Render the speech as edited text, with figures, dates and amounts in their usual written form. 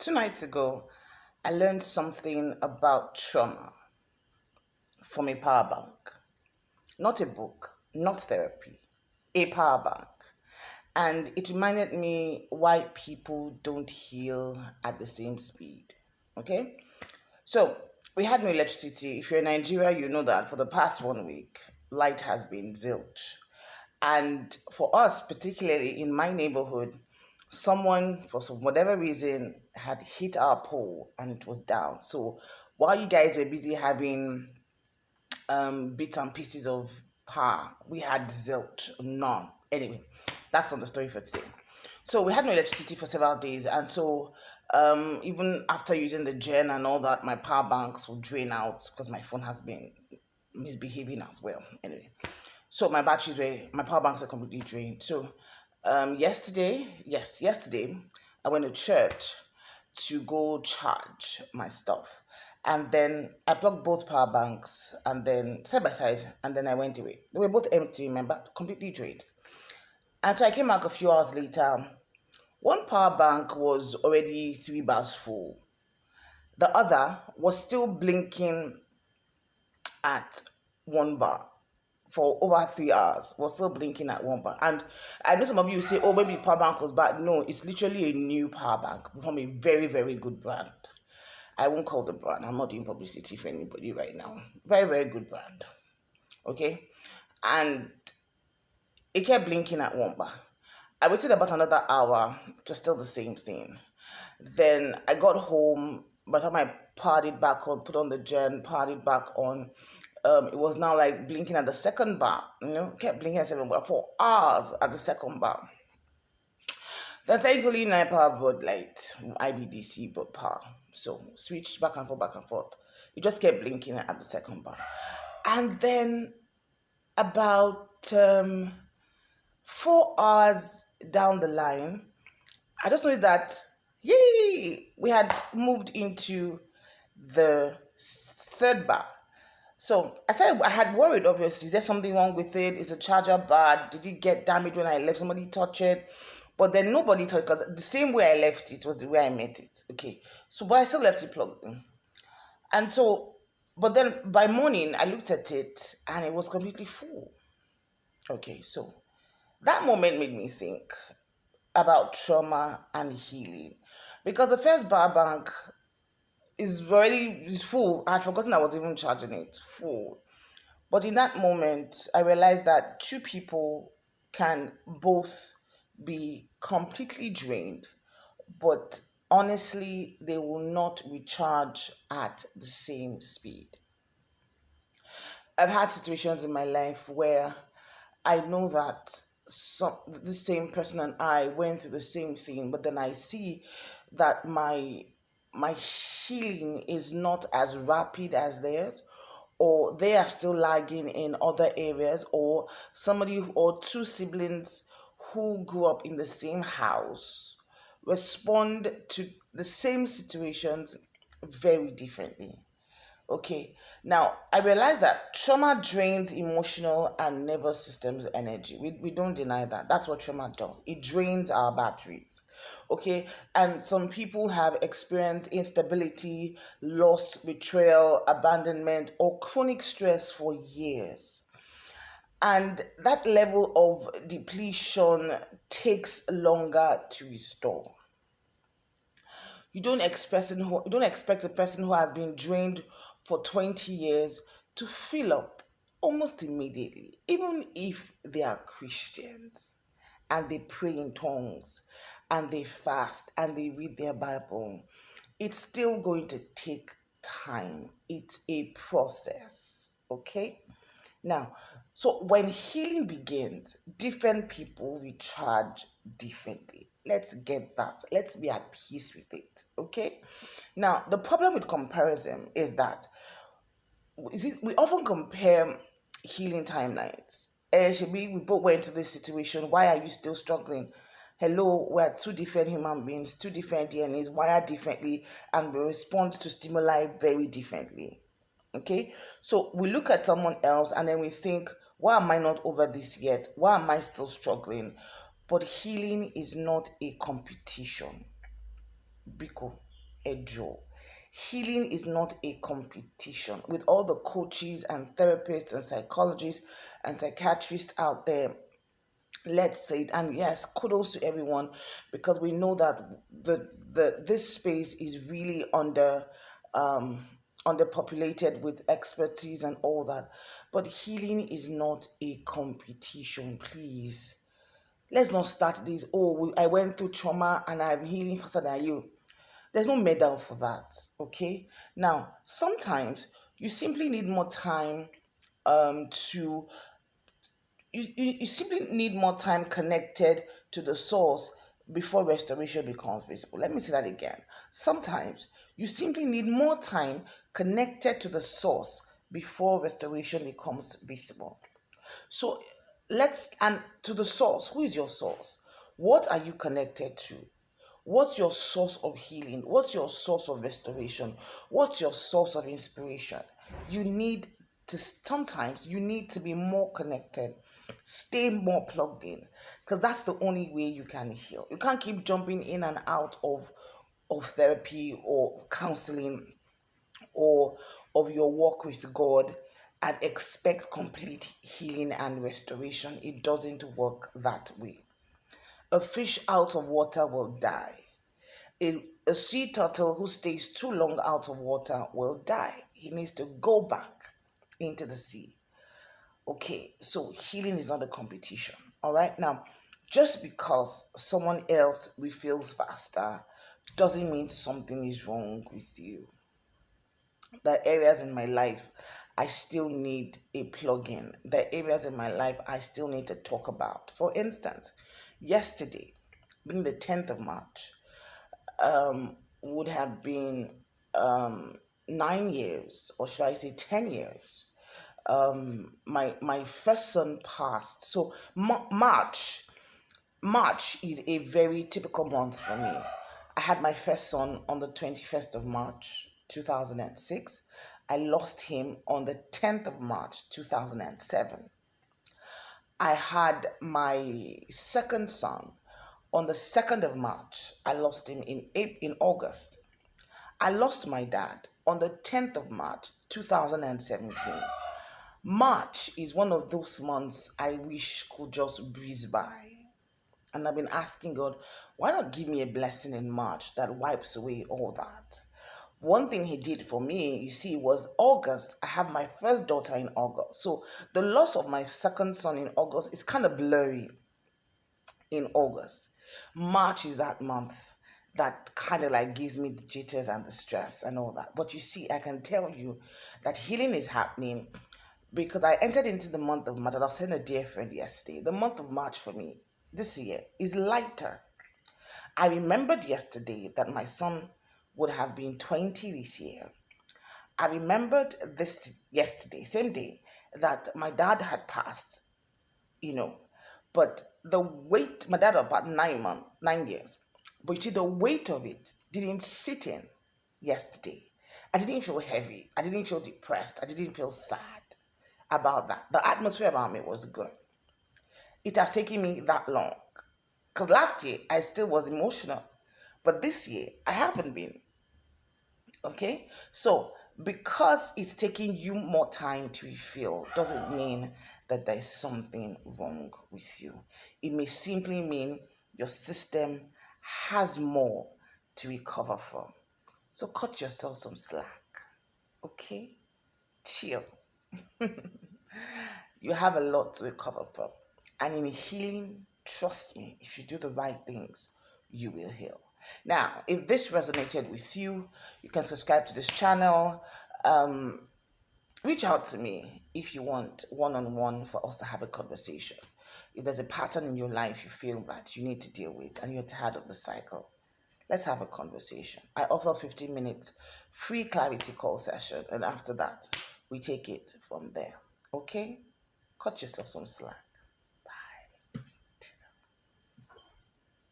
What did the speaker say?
2 nights ago, I learned something about trauma from a power bank. Not a book, not therapy, a power bank. And it reminded me why people don't heal at the same speed. Okay? So, we had no electricity. If you're in Nigeria, you know that for the past 1 week, light has been zilch. And for us, particularly in my neighborhood, someone, for some whatever reason, had hit our pole and it was down. So while you guys were busy having bits and pieces of power, we had zilch, none. Anyway, that's not the story for today. So we had no electricity for several days, and so even after using the gen and all that, my power banks will drain out because my phone has been misbehaving as well. Anyway, so my power banks are completely drained. So yesterday, I went to church to go charge my stuff. And then I plugged both power banks and then side by side, and then I went away. They were both empty, remember, completely drained. And so I came back a few hours later. One power bank was already 3 bars full. The other was still blinking at 1 bar for over 3 hours. Was still blinking at 1 bar. And I know some of you say, oh, maybe power bank was bad. No, it's literally a new power bank from a very, very good brand. I won't call the brand. I'm not doing publicity for anybody right now. Very, very good brand. Okay? And it kept blinking at 1 bar. I waited about another hour, it was still the same thing. Then I got home, by the time I powered it back on, put on the gen, powered it back on, it was now like blinking at the second bar, kept blinking at 7 bar for hours at the second bar. Then thankfully NIPA brought light, IBDC brought power. So switched back and forth, back and forth. It just kept blinking at the second bar. And then about 4 hours down the line, I just know that, yay, we had moved into the third bar. So I had worried, obviously, is there something wrong with it? Is the charger bad? Did it get damaged when I left? Somebody touch it? But then nobody touched, because the same way I left it was the way I met it. Okay. So, but I still left it plugged in. And so, but then by morning, I looked at it and it was completely full. Okay. So that moment made me think about trauma and healing, because the first bar bank is full. I had forgotten I was even charging it full. But in that moment, I realized that two people can both be completely drained, but honestly, they will not recharge at the same speed. I've had situations in my life where I know that the same person and I went through the same thing, but then I see that my healing is not as rapid as theirs, or they are still lagging in other areas, or or two siblings who grew up in the same house respond to the same situations very differently. Okay, now I realize that trauma drains emotional and nervous systems energy. We don't deny that. That's what trauma does. It drains our batteries. Okay, and some people have experienced instability, loss, betrayal, abandonment, or chronic stress for years. And that level of depletion takes longer to restore. You don't expect a person who has been drained for 20 years to fill up almost immediately, even if they are Christians and they pray in tongues and they fast and they read their Bible. It's still going to take time. It's a process, okay? Now, so when healing begins, different people recharge differently. Let's get that. Let's be at peace with it. Okay? Now, the problem with comparison is that we often compare healing timelines. Shebi, we both went to this situation. Why are you still struggling? Hello, we're two different human beings, two different DNAs, wired differently, and we respond to stimuli very differently. Okay, so we look at someone else and then we think, why am I not over this yet? Why am I still struggling? But healing is not a competition. Biko. a draw. Healing is not a competition. With all the coaches and therapists and psychologists and psychiatrists out there, let's say it. And yes, kudos to everyone, because we know that this space is really um underpopulated with expertise and all that. But healing is not a competition, please. Let's not start this, oh, I went through trauma and I'm healing faster than you. There's no medal for that. Okay, now sometimes you simply need more time to you simply need more time connected to the source before restoration becomes visible. Let me say that again. Sometimes you simply need more time connected to the source before restoration becomes visible. So and to the source, who is your source? What are you connected to? What's your source of healing? What's your source of restoration? What's your source of inspiration? You need sometimes you need to be more connected, stay more plugged in, because that's the only way you can heal. You can't keep jumping in and out of therapy or counseling or of your walk with God and expect complete healing and restoration. It doesn't work that way. A fish out of water will die. A sea turtle who stays too long out of water will die. He needs to go back into the sea. Okay, so healing is not a competition. All right, now just because someone else refills faster doesn't mean something is wrong with you. There are areas in my life I still need a plug-in. There are areas in my life I still need to talk about. For instance, yesterday, being the 10th of March, would have been um, 9 years, or should I say 10 years. My first son passed. So March is a very typical month for me. I had my first son on the 21st of March 2006. I lost him on the 10th of March 2007. I had my second son on the 2nd of March. I lost him in August. I lost my dad on the 10th of March 2017. March is one of those months I wish could just breeze by. And I've been asking God, why not give me a blessing in March that wipes away all that? One thing he did for me, you see, was August. I have my first daughter in August. So the loss of my second son in August is kind of blurry in August. March is that month that kind of like gives me the jitters and the stress and all that. But you see, I can tell you that healing is happening because I entered into the month of March. I was telling a dear friend yesterday, the month of March for me this year is lighter. I remembered yesterday that my son would have been 20 this year. I remembered this yesterday, same day, that my dad had passed, you know. But the weight, my dad was about 9 months, 9 years. But you see, the weight of it didn't sit in yesterday. I didn't feel heavy. I didn't feel depressed. I didn't feel sad about that. The atmosphere about me was good. It has taken me that long. Because last year I still was emotional. But this year I haven't been. Okay? So because it's taking you more time to feel doesn't mean that there's something wrong with you. It may simply mean your system has more to recover from. So cut yourself some slack. Okay? Chill. You have a lot to recover from. And in healing, trust me, if you do the right things, you will heal. Now, if this resonated with you, you can subscribe to this channel. Um, Reach out to me if you want one-on-one for us to have a conversation. If there's a pattern in your life you feel that you need to deal with and you're tired of the cycle, let's have a conversation. I offer 15 minutes free clarity call session, and after that, we take it from there. Okay? Cut yourself some slack.